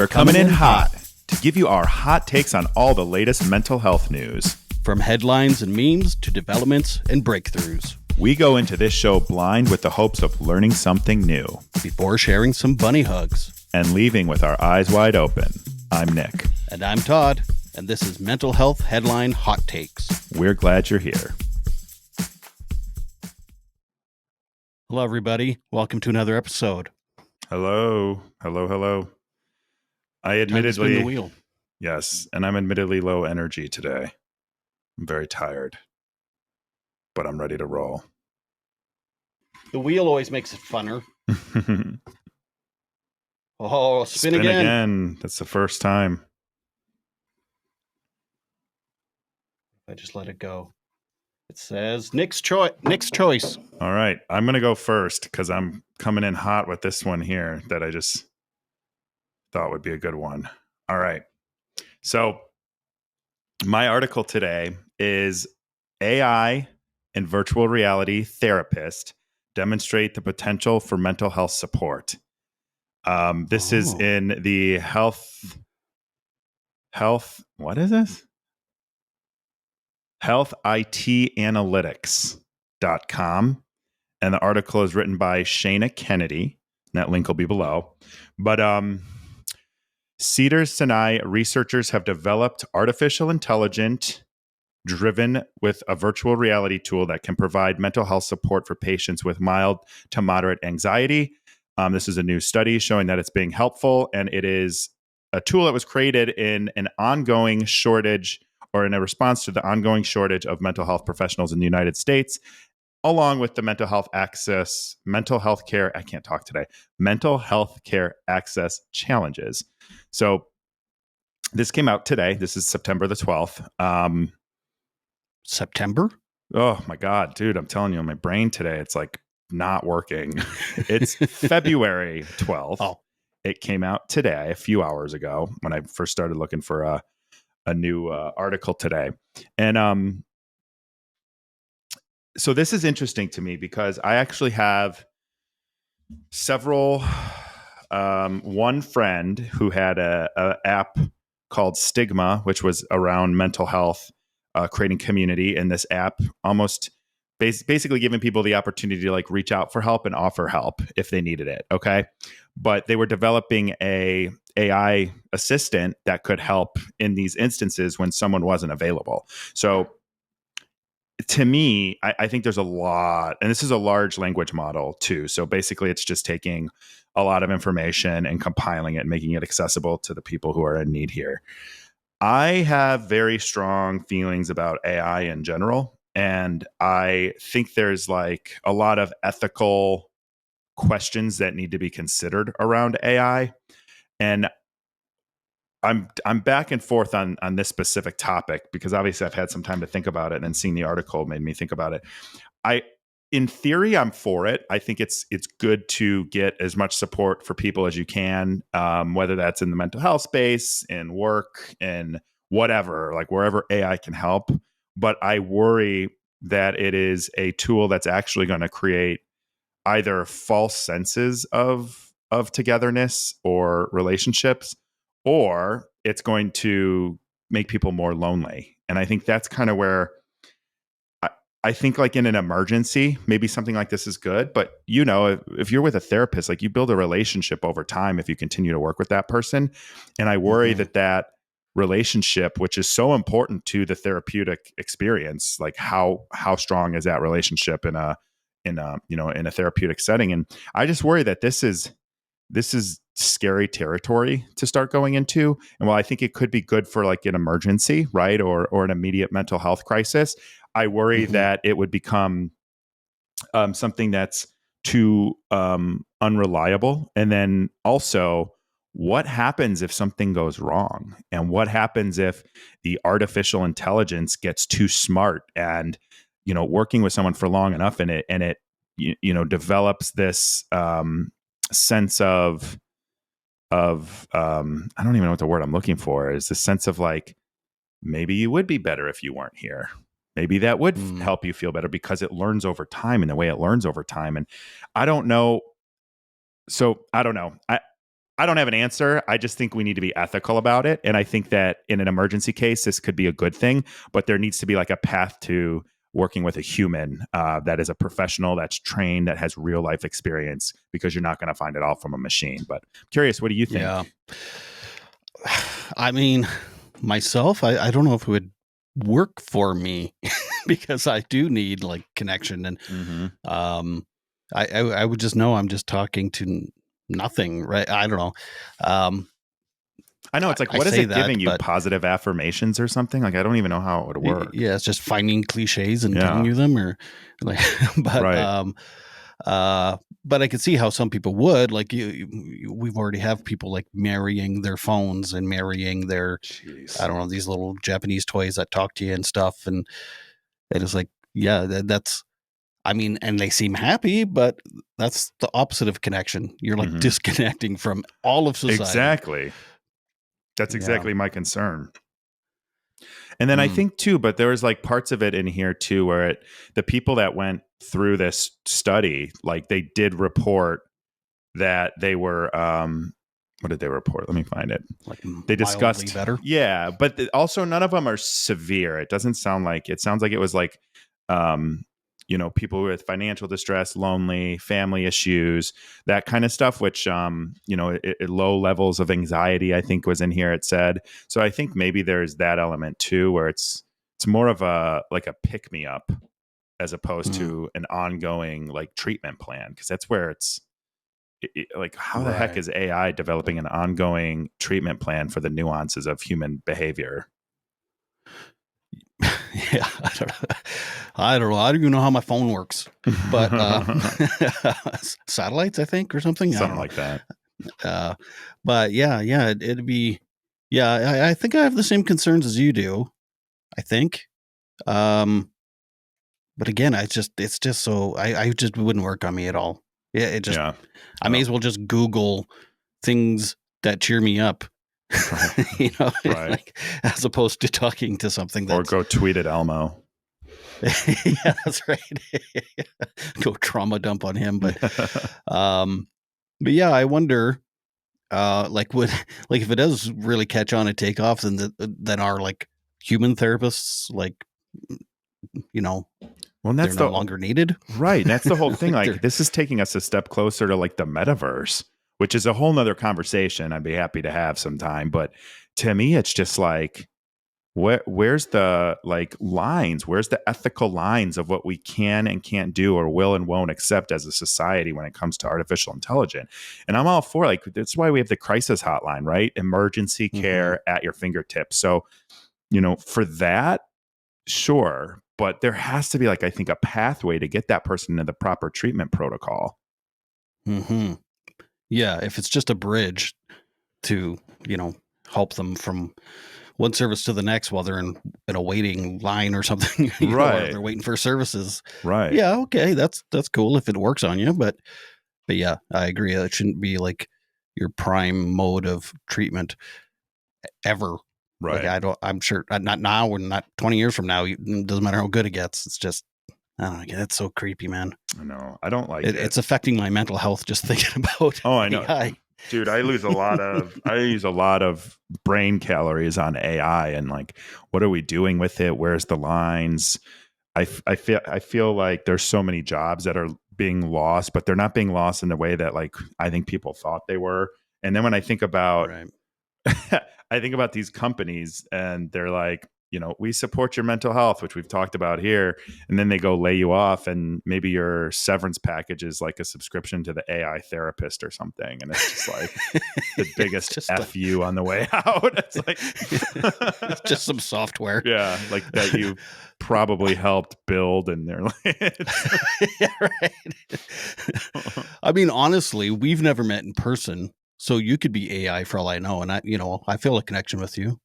We're coming in hot to give you our hot takes on all the latest mental health news. From headlines and memes to developments and breakthroughs. We go into this show blind with the hopes of learning something new. Before sharing some bunny hugs. And leaving with our eyes wide open. I'm Nick. And I'm Todd. And this is Mental Health Headline Hot Takes. We're glad you're here. Hello, everybody. Welcome to another episode. Hello. Hello. I Time to spin admittedly, the wheel. yes, and I'm admittedly low energy today. I'm very tired, but I'm ready to roll. The wheel always makes it funner. Spin Oh, spin again. That's the first time. I just let it go. It says Nick's choice. All right. I'm going to go first because I'm coming in hot with this one here that I just thought would be a good one. All right. So my article today is AI and virtual reality therapist demonstrate the potential for mental health support. This is in the health. What is this? healthitanalytics.com. And the article is written by Shana Kennedy. And that link will be below. But Cedars-Sinai researchers have developed artificial intelligence driven with a virtual reality tool that can provide mental health support for patients with mild to moderate anxiety. This is a new study showing that it's being helpful, and it is a tool that was created in an ongoing shortage or in a response to the ongoing shortage of mental health professionals in the United States, along with the mental health care access challenges. So this came out today. This is September the 12th. September? Oh my God, dude, I'm telling you, my brain today, it's like not working. It's February 12th. Oh. It came out today, a few hours ago, when I first started looking for a new article today. And so this is interesting to me because I actually have several, one friend who had a app called Stigma, which was around mental health, creating community in this app, almost basically giving people the opportunity to like reach out for help and offer help if they needed it. Okay. But they were developing a AI assistant that could help in these instances when someone wasn't available. So to me, I think there's a lot, and this is a large language model too. So basically it's just taking a lot of information and compiling it and making it accessible to the people who are in need here. I have very strong feelings about AI in general. And I think there's like a lot of ethical questions that need to be considered around AI. And I'm back and forth on this specific topic because obviously I've had some time to think about it, and then seeing the article made me think about it. In theory, I'm for it. I think it's good to get as much support for people as you can, whether that's in the mental health space, in work, and whatever, like wherever AI can help. But I worry that it is a tool that's actually going to create either false senses of togetherness or relationships, or it's going to make people more lonely. And I think that's kind of where I think like in an emergency, maybe something like this is good. But, you know, if you're with a therapist, like you build a relationship over time if you continue to work with that person. And I worry that relationship, which is so important to the therapeutic experience, like how strong is that relationship in a therapeutic setting. And I just worry that this is scary territory to start going into. And while I think it could be good for like an emergency, right, or an immediate mental health crisis, I worry that it would become something that's too unreliable. And then also, what happens if something goes wrong? And what happens if the artificial intelligence gets too smart and, you know, working with someone for long enough and it develops this sense of I don't even know what the word I'm looking for is, the sense of like, maybe you would be better if you weren't here. Maybe that would help you feel better because it learns over time, and the way it learns over time. And I don't know. So I don't know. I don't have an answer. I just think we need to be ethical about it. And I think that in an emergency case, this could be a good thing, but there needs to be like a path to working with a human that is a professional, that's trained, that has real life experience, because you're not going to find it all from a machine. But I'm curious, what do you think? Yeah. I mean, myself, I don't know if it would work for me because I do need like connection, and I would just know I'm just talking to nothing, right? I don't know. I know it's like, I what is say it giving that, you? but Positive affirmations or something? Like, I don't even know how it would work. yeah, it's just finding cliches and telling Yeah. you them, or like, but Right. but I could see how some people would like we've already have people like marrying their phones and marrying their, Jeez. I don't know, these little Japanese toys that talk to you and stuff, and it's like, yeah, that's. I mean, and they seem happy, but that's the opposite of connection. You're like disconnecting from all of society. Exactly. That's Yeah. exactly my concern. And then I Mm. think too, but there was like parts of it in here too, where the people that went through this study, like they did report that they were, what did they report? Let me find it. Like They mildly discussed better. Yeah, but also none of them are severe. It doesn't sound like, it sounds like it was like, people with financial distress, lonely, family issues, that kind of stuff, which, low levels of anxiety, I think was in here, it said. So I think maybe there's that element too, where it's more of a, like a pick me up as opposed to an ongoing like treatment plan. Cause that's where it's, like, how the heck is AI developing an ongoing treatment plan for the nuances of human behavior? Yeah, I don't know. I don't even know how my phone works, but satellites, I think, or something. Something I like that. don't know. But yeah, it'd be. Yeah, I think I have the same concerns as you do. I think. But again, it's just so I just wouldn't work on me at all. Yeah, it just. Yeah. I may as well just Google things that cheer me up. Right. Right. Like, as opposed to talking to something Or that's. go tweet at Elmo. Yeah, that's right. Go trauma dump on him, but yeah, I wonder, like, would like if it does really catch on and take off, then our like human therapists, like, Well, they're no longer needed. Right. That's the whole thing. Like, Like, this is taking us a step closer to like the metaverse, which is a whole nother conversation I'd be happy to have sometime. But to me, it's just like, where's the like lines? Where's the ethical lines of what we can and can't do, or will and won't accept as a society when it comes to artificial intelligence? And I'm all for, like, that's why we have the crisis hotline, right? Emergency care at your fingertips. So, for that, sure. But there has to be, like, I think, a pathway to get that person into the proper treatment protocol. Yeah, if it's just a bridge to, help them from one service to the next while they're in a waiting line or something, or Right. they're waiting for services. Right. Yeah, okay, that's cool if it works on you, but yeah, I agree. It shouldn't be like your prime mode of treatment ever. Right. Like, I'm sure not now, or not 20 years from now. It doesn't matter how good it gets. It's just, I don't know. It's so creepy, man. I know. I don't like it. It's affecting my mental health just thinking about. Oh, I know. AI. Dude, I use a lot of brain calories on AI, and like, what are we doing with it? Where's the lines? I feel like there's so many jobs that are being lost, but they're not being lost in the way that, like, I think people thought they were. And then when I think about, Right. I think about these companies, and they're like, we support your mental health, which we've talked about here. And then they go lay you off, and maybe your severance package is like a subscription to the AI therapist or something. And it's just like the biggest FU on the way out. It's like, it's just some software. Yeah. Like, that you probably helped build, and they're like, yeah, right. I mean, honestly, we've never met in person. So you could be AI for all I know. And I feel a connection with you.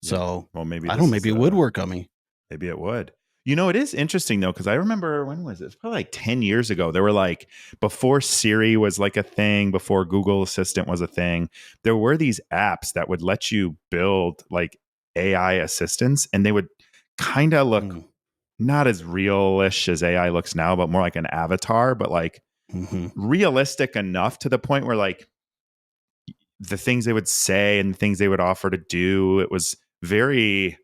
So, well, maybe I don't know, maybe it would work on me. Maybe it would. It is interesting though, because I remember, when was it? It's probably like 10 years ago. There were, like, before Siri was like a thing, before Google Assistant was a thing, there were these apps that would let you build like AI assistants, and they would kind of look not as realish as AI looks now, but more like an avatar, but like realistic enough to the point where, like, the things they would say and things they would offer to do, it was very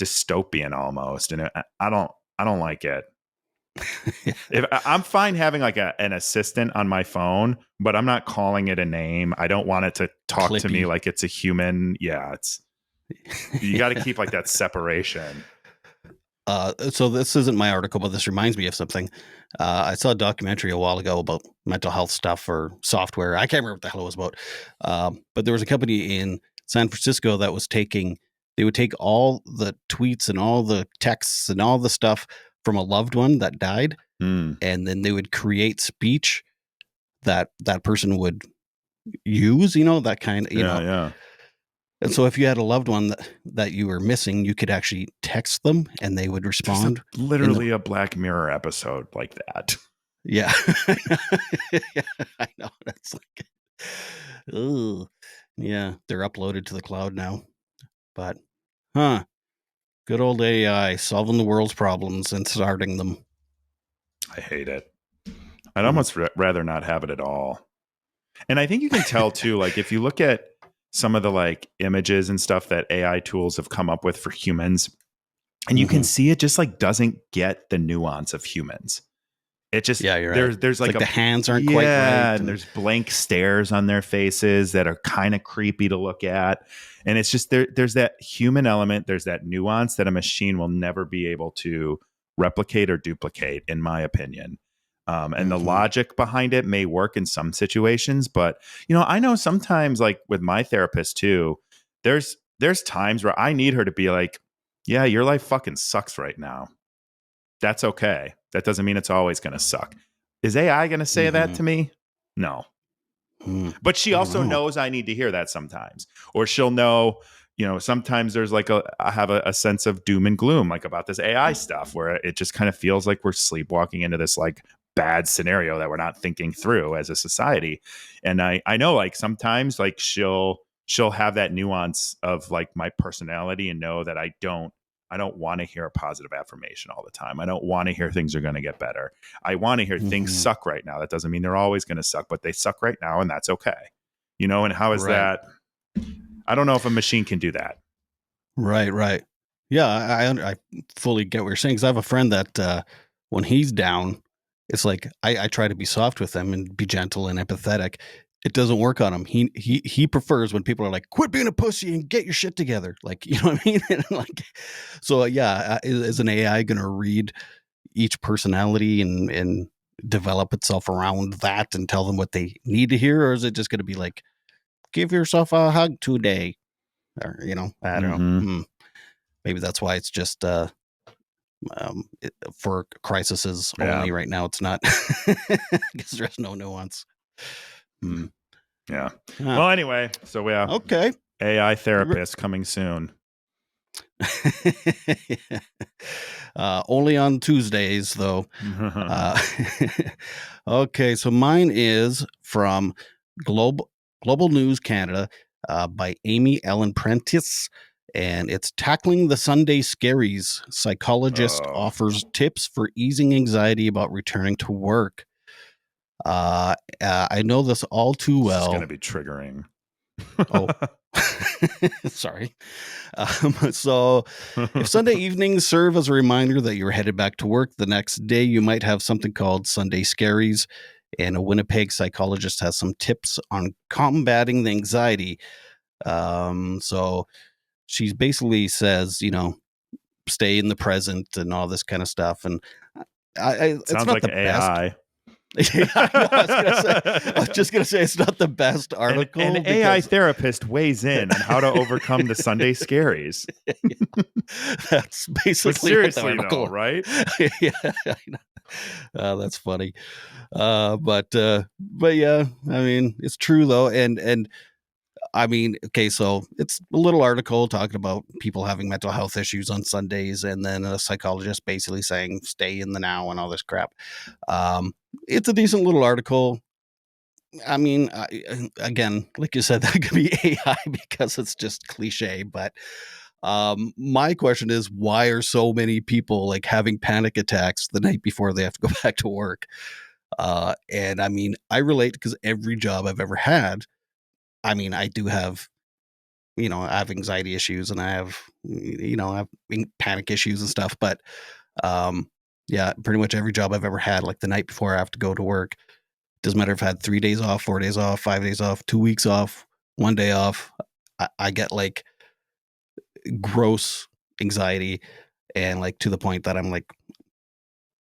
dystopian almost, and I don't like it. If I'm fine having like an assistant on my phone, but I'm not calling it a name. I don't want it to talk to me like it's a human. Yeah, you got to keep like that separation. So this isn't my article, but this reminds me of something. I saw a documentary a while ago about mental health stuff or software. I can't remember what the hell it was about. But there was a company in San Francisco that was they would take all the tweets and all the texts and all the stuff from a loved one that died. And then they would create speech that person would use, that kind of, Yeah. And so if you had a loved one that you were missing, you could actually text them and they would respond. Literally a Black Mirror episode like that. Yeah. I know. That's like, oh, yeah, they're uploaded to the cloud now. But, good old AI solving the world's problems and starting them. I hate it. I'd almost rather not have it at all. And I think you can tell too, like if you look at some of the like images and stuff that AI tools have come up with for humans, and you can see it just like doesn't get the nuance of humans. It just, yeah, you're right. There's like the hands aren't quite right. And there's blank stares on their faces that are kind of creepy to look at. And it's just, there's that human element. There's that nuance that a machine will never be able to replicate or duplicate, in my opinion. And the logic behind it may work in some situations, but I know sometimes like with my therapist too, there's times where I need her to be like, yeah, your life fucking sucks right now. That's okay. That doesn't mean it's always going to suck. Is AI going to say that to me? No. But she also knows I need to hear that sometimes, or she'll know, sometimes there's like I have a sense of doom and gloom, like about this AI stuff where it just kind of feels like we're sleepwalking into this like bad scenario that we're not thinking through as a society. And I know like sometimes like she'll have that nuance of like my personality and know that I don't want to hear a positive affirmation all the time. I don't want to hear things are going to get better. I want to hear things suck right now. That doesn't mean they're always going to suck, but they suck right now and that's okay. And how is that? I don't know if a machine can do that. Right. Yeah, I fully get what you're saying, because I have a friend that when he's down, it's like I try to be soft with him and be gentle and empathetic. It doesn't work on him. He prefers when people are like, quit being a pussy and get your shit together. Like, you know what I mean? And like, so yeah, is an AI going to read each personality and develop itself around that and tell them what they need to hear? Or is it just going to be like, give yourself a hug today? Or, I don't know. Maybe that's why it's just for crises only right now. It's not because there's no nuance. Yeah. Well, anyway, so okay. AI therapist coming soon. Only on Tuesdays, though. Okay, so mine is from Global News Canada by Amy Ellen Prentice, and it's Tackling the Sunday Scaries. Psychologist offers tips for easing anxiety about returning to work. I know this all too well. It's going to be triggering. Oh, sorry. So if Sunday evenings serve as a reminder that you're headed back to work the next day, you might have something called Sunday Scaries. And a Winnipeg psychologist has some tips on combating the anxiety. So she basically says, stay in the present and all this kind of stuff. And it's sounds not like the AI. best. Yeah, I was just gonna say it's not the best article. An AI therapist weighs in on how to overcome the Sunday scaries. That's basically but seriously, what the article, though, right? Yeah, that's funny. But yeah, I mean, it's true though, and I mean, okay, so it's a little article talking about people having mental health issues on Sundays, and then a psychologist basically saying stay in the now and all this crap. It's a decent little article. I mean, again, like you said, that could be AI because it's just cliche. But my question is, why are so many people like having panic attacks the night before they have to go back to work? And I mean, I relate because every job I've ever had, I mean, I do have, I have anxiety issues and I have, I have panic issues and stuff. But yeah, pretty much every job I've ever had, like the night before I have to go to work, doesn't matter if I had 3 days off, 4 days off, 5 days off, 2 weeks off, 1 day off, I get like gross anxiety, and like to the point that I'm like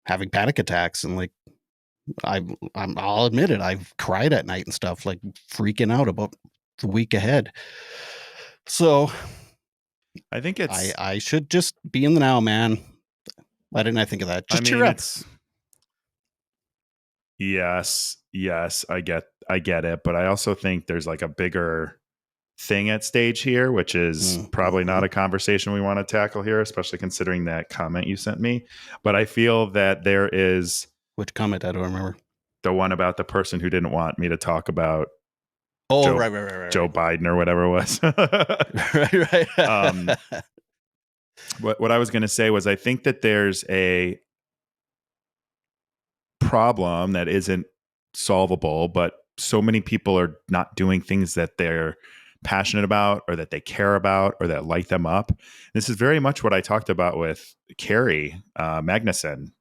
having panic attacks, and like I'll admit it, I've cried at night and stuff, like freaking out about the week ahead. So I think it's. I should just be in the now, man. Why didn't I think of that? Just cheer up. It's. Yes, I get it, but I also think there's like a bigger thing at stage here, which is probably not a conversation we want to tackle here, especially considering that comment you sent me. But I feel that there is. Which comment? I don't remember. The one about the person who didn't want me to talk about. Oh, right. Joe Biden or whatever it was. right. What I was going to say was, I think that there's a problem that isn't solvable, but so many people are not doing things that they're passionate about or that they care about or that light them up. This is very much what I talked about with Carrie Magnuson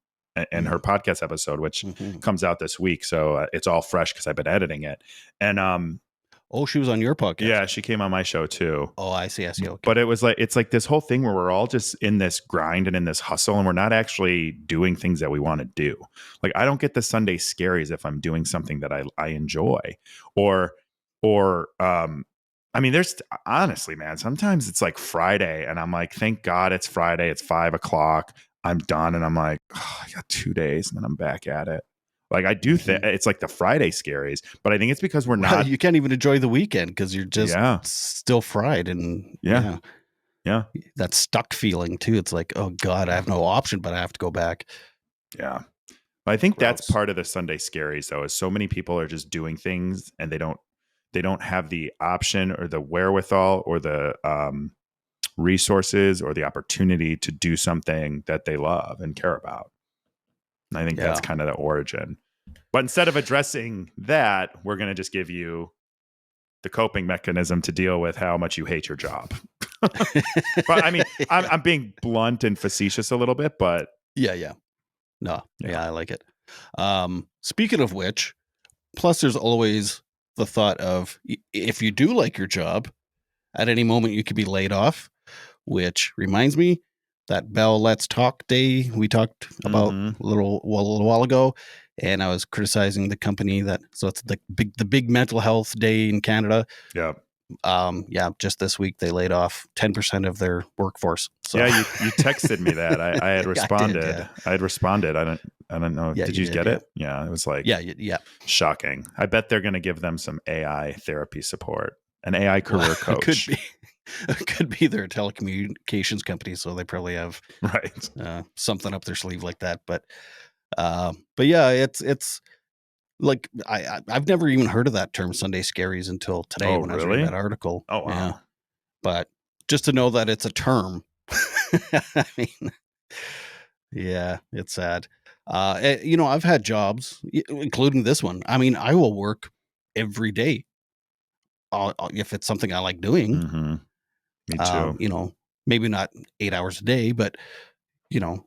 and her podcast episode, which comes out this week. So it's all fresh because I've been editing it. And oh, she was on your podcast. Yeah, she came on my show too. Oh, I see. Okay. But it's like this whole thing where we're all just in this grind and in this hustle, and we're not actually doing things that we want to do. Like, I don't get the Sunday scaries if I'm doing something that I enjoy, or I mean, there's honestly, man, sometimes it's like Friday and I'm like, thank God it's Friday. It's 5:00. I'm done. And I'm like, oh, I got 2 days and then I'm back at it. Like, I do think it's like the Friday scaries, but I think it's because we're not. You can't even enjoy the weekend because you're just still fried. And yeah, that stuck feeling too. It's like, oh God, I have no option, but I have to go back. Yeah. I think that's part of the Sunday scaries, though, is so many people are just doing things and they don't have the option or the wherewithal or the resources or the opportunity to do something that they love and care about. And I think that's kind of the origin. But instead of addressing that, we're going to just give you the coping mechanism to deal with how much you hate your job. But I mean, I'm being blunt and facetious a little bit, but yeah. No, yeah, I like it. Speaking of which, plus there's always the thought of, if you do like your job, at any moment you could be laid off, which reminds me that Bell Let's Talk Day we talked about a little while ago, and I was criticizing the company so it's the big mental health day in Canada. Yeah. Just this week they laid off 10% of their workforce. So. Yeah, you texted me that. I had responded. I had responded. I don't know. Did you get it? Yeah, it was like shocking. I bet they're going to give them some AI therapy support, an AI career coach. Could be their telecommunications company, so they probably have something up their sleeve like that. But yeah, it's like I've never even heard of that term Sunday scaries until today when I was reading that article. Oh, wow. Yeah. But just to know that it's a term, I mean, yeah, it's sad. I've had jobs, including this one. I mean, I will work every day if it's something I like doing. Me too. Maybe not 8 hours a day, but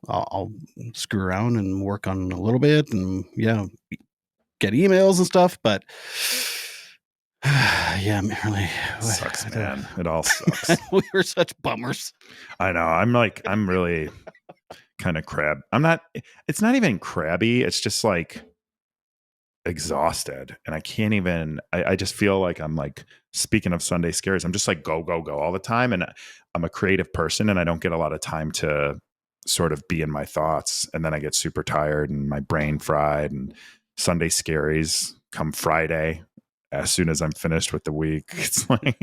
I'll screw around and work on a little bit and get emails and stuff. But really sucks, man. It all sucks. We were such bummers. I know. I'm really kind of crab. It's not even crabby. It's just like exhausted, and I can't even. I just feel like I'm like, speaking of Sunday scares, I'm just like go all the time, and I'm a creative person, and I don't get a lot of time to sort of be in my thoughts, and then I get super tired and my brain fried. And Sunday scaries come Friday as soon as I'm finished with the week. It's like,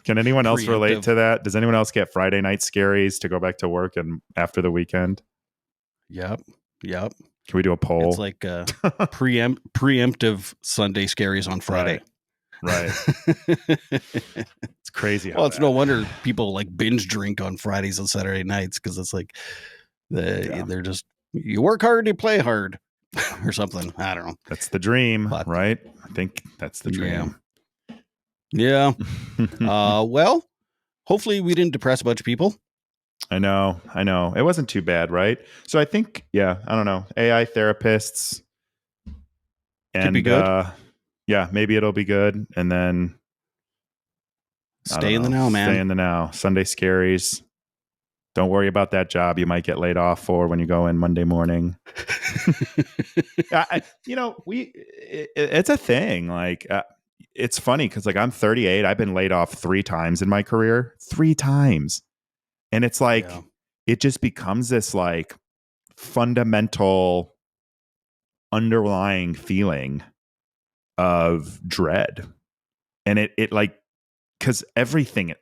can anyone else relate to that? Does anyone else get Friday night scaries to go back to work and after the weekend? Yep. Can we do a poll? It's like preemptive Sunday scaries on Friday. Right. It's crazy. Well, it's no wonder people like binge drink on Fridays and Saturday nights, because it's like they're just, you work hard, you play hard, or something. I don't know. That's the dream, right? I think that's the dream. Yeah. Well, hopefully we didn't depress a bunch of people. I know. It wasn't too bad, right? So I think, I don't know, AI therapists, Could be and good. maybe it'll be good. And then Stay in the now, man. Stay in the now. Sunday Scaries. Don't worry about that job you might get laid off for when you go in Monday morning. It's a thing. Like, it's funny because, like, I'm 38. I've been laid off 3 times in my career. 3 times. And it's like, it just becomes this, like, fundamental underlying feeling of dread. And it like, because everything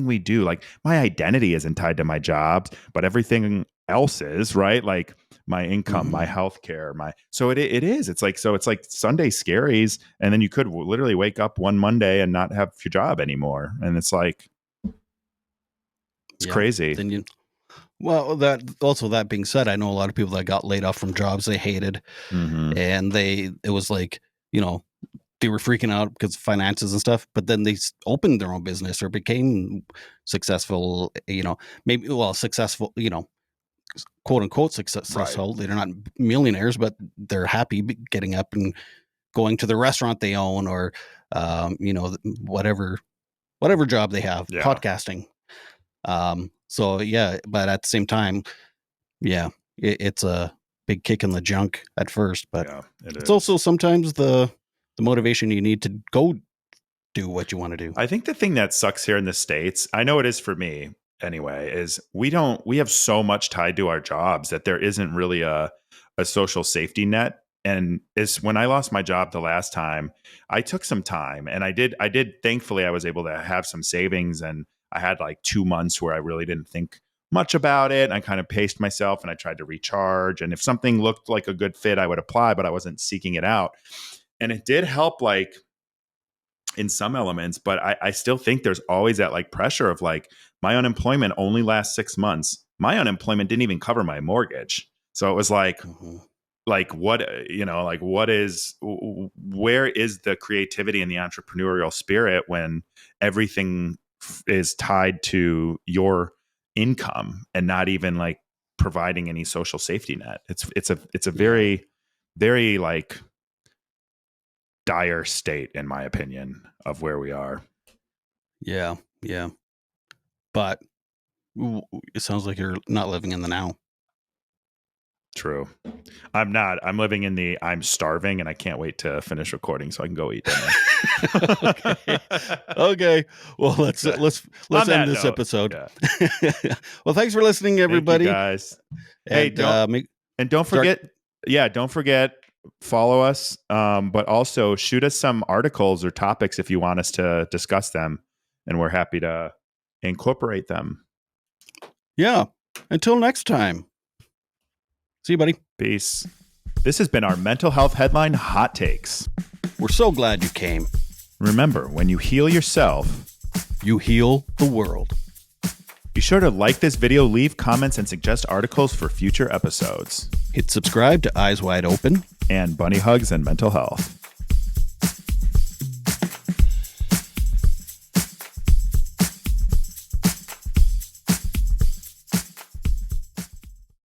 we do, like, my identity isn't tied to my jobs, but everything else is, right? Like my income, my healthcare, so it is. It's like Sunday Scaries, and then you could literally wake up one Monday and not have your job anymore, and it's like, it's crazy. Then that being said, I know a lot of people that got laid off from jobs they hated, and it was like, they were freaking out because of finances and stuff, but then they opened their own business or became successful, successful, quote unquote successful. Right. They're not millionaires, but they're happy getting up and going to the restaurant they own, or, whatever job they have, podcasting. But at the same time, it's a big kick in the junk at first, but it's also sometimes the motivation you need to go do what you want to do. I think the thing that sucks here in the States, I know it is for me anyway, is we have so much tied to our jobs that there isn't really a social safety net. And is when I lost my job the last time, I took some time, and I did, thankfully I was able to have some savings, and I had like 2 months where I really didn't think much about it. I kind of paced myself, and I tried to recharge. And if something looked like a good fit, I would apply, but I wasn't seeking it out. And it did help, like, in some elements, but I still think there's always that, like, pressure of, like, my unemployment only lasts 6 months. My unemployment didn't even cover my mortgage. So it was like, like, what, where is the creativity and the entrepreneurial spirit when everything is tied to your income and not even, like, providing any social safety net? It's a very, very, like, dire state, in my opinion, of where we are. Yeah. But it sounds like you're not living in the now. True. I'm not. I'm living in the I'm starving and I can't wait to finish recording so I can go eat dinner. Okay. Well, let's end this episode. Yeah. Well, thanks for listening, everybody. Thank you, guys. And don't forget, don't forget, follow us, but also shoot us some articles or topics if you want us to discuss them, and we're happy to incorporate them. Yeah. Until next time. See you, buddy. Peace. This has been our Mental Health Headline Hot Takes. We're so glad you came. Remember, when you heal yourself, you heal the world. Be sure to like this video, leave comments, and suggest articles for future episodes. Hit subscribe to Eyes Wide Open and Bunny Hugs and Mental Health.